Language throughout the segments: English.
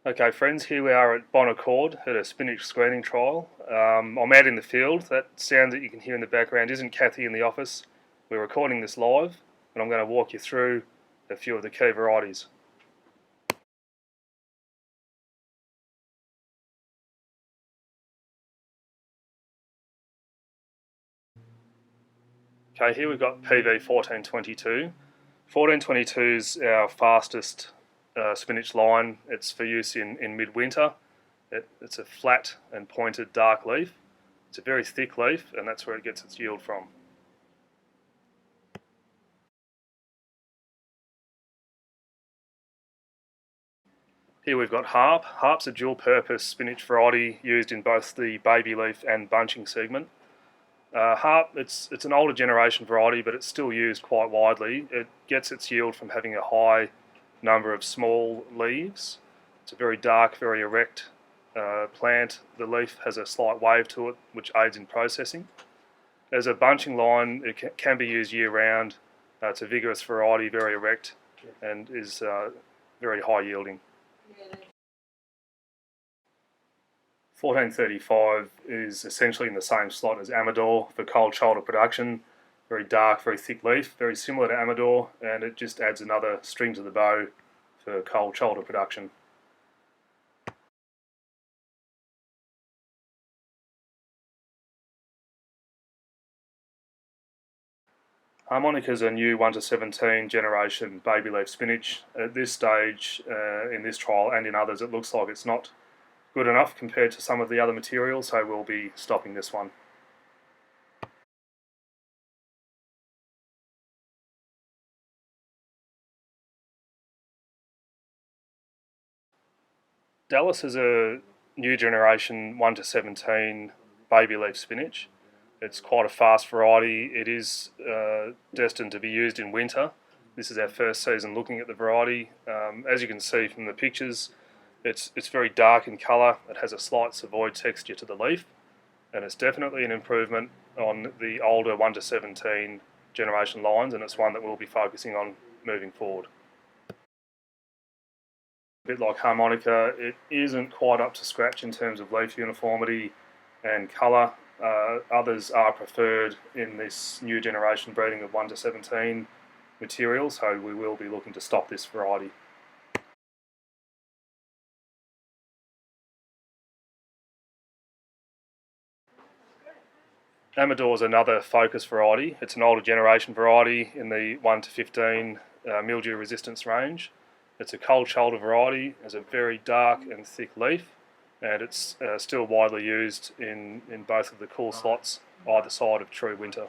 Okay friends, here we are at Bonaccord at a spinach screening trial. I'm out in the field. That sound that you can hear in the background isn't Kathy in the office. We're recording this live and I'm going to walk you through a few of the key varieties. Okay, here we've got PV 1422. 1422 is our fastest spinach line. It's for use in midwinter. It's a flat and pointed dark leaf. It's a very thick leaf and that's where it gets its yield from. Here we've got Harp. Harp's a dual-purpose spinach variety used in both the baby leaf and bunching segment. Harp, it's an older generation variety, but it's still used quite widely. It gets its yield from having a high number of small leaves. It's a very dark, very erect plant. The leaf has a slight wave to it, which aids in processing. As a bunching line, it can be used year-round. It's a vigorous variety, very erect, and is very high yielding. 1435 is essentially in the same slot as Amador for cold shoulder production. Very dark, very thick leaf, very similar to Amador, and it just adds another string to the bow for cold shoulder production. Harmonica is a new 1 to 17 generation baby leaf spinach. At this stage, in this trial and in others, it looks like it's not good enough compared to some of the other materials, so we'll be stopping this one. Dallas is a new generation 1 to 17 baby leaf spinach. It's quite a fast variety. It is destined to be used in winter. This is our first season looking at the variety. As you can see from the pictures, it's very dark in colour. It has a slight savoy texture to the leaf, and it's definitely an improvement on the older 1 to 17 generation lines, and it's one that we'll be focusing on moving forward. A bit like Harmonica, it isn't quite up to scratch in terms of leaf uniformity and colour. Others are preferred in this new generation breeding of 1 to 17 material, so we will be looking to stop this variety. Amador is another focus variety. It's an older generation variety in the 1 to 15 mildew resistance range. It's a cold shoulder variety, has a very dark and thick leaf, and it's still widely used in both of the cool slots either side of true winter.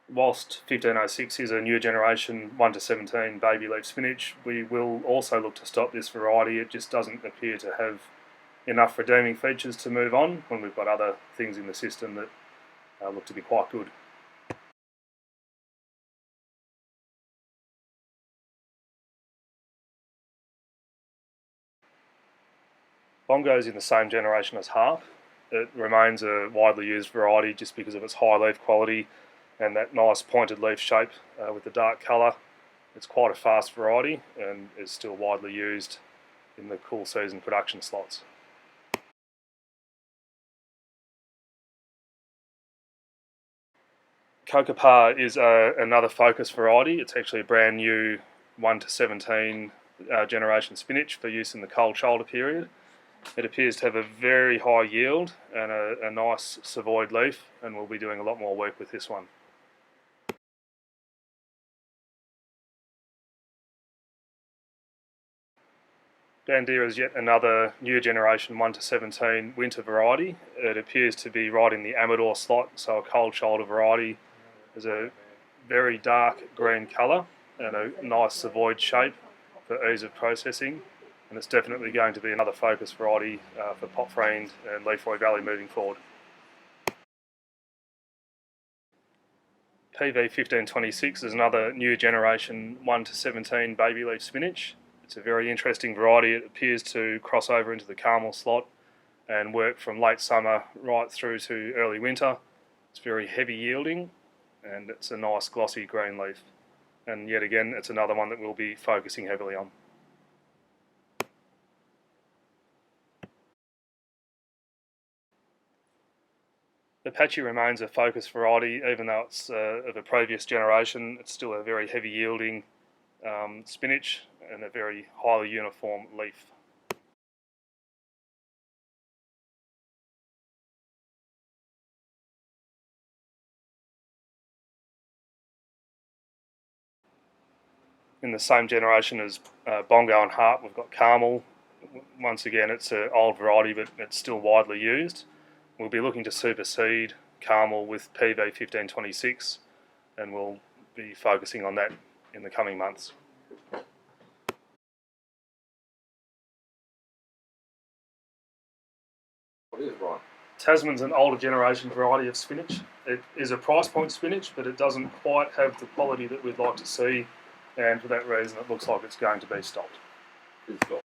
Whilst 1506 is a new generation 1 to 17 baby leaf spinach, we will also look to stop this variety. It just doesn't appear to have enough redeeming features to move on when we've got other things in the system that look to be quite good. Bongo is in the same generation as Harp. It remains a widely used variety just because of its high leaf quality and that nice pointed leaf shape with the dark colour. It's quite a fast variety and is still widely used in the cool season production slots. Kokopar is another focus variety. It's actually a brand new 1 to 17 generation spinach for use in the cold shoulder period. It appears to have a very high yield and a nice savoyed leaf, and we'll be doing a lot more work with this one. Bandira is yet another new generation 1 to 17 winter variety. It appears to be right in the Amador slot, so a cold shoulder variety. There's a very dark green colour and a nice savoyed shape for ease of processing, and it's definitely going to be another focus variety for Potfriend and Leafroy Valley moving forward. PV 1526 is another new generation 1 to 17 baby leaf spinach. It's a very interesting variety. It appears to cross over into the Carmel slot and work from late summer right through to early winter. It's very heavy yielding and it's a nice glossy green leaf. and yet again it's another one that we'll be focusing heavily on. Apache remains a focus variety, even though it's of a previous generation. It's still a very heavy yielding spinach and a very highly uniform leaf. In the same generation as bongo and harp, we've got Carmel. Once again, it's an old variety, but it's still widely used. We'll be looking to supersede Carmel with PV 1526, and we'll be focusing on that in the coming months. What is right? Tasman's an older generation variety of spinach. It is a price point spinach, but it doesn't quite have the quality that we'd like to see, and for that reason it looks like it's going to be stopped. Good stop.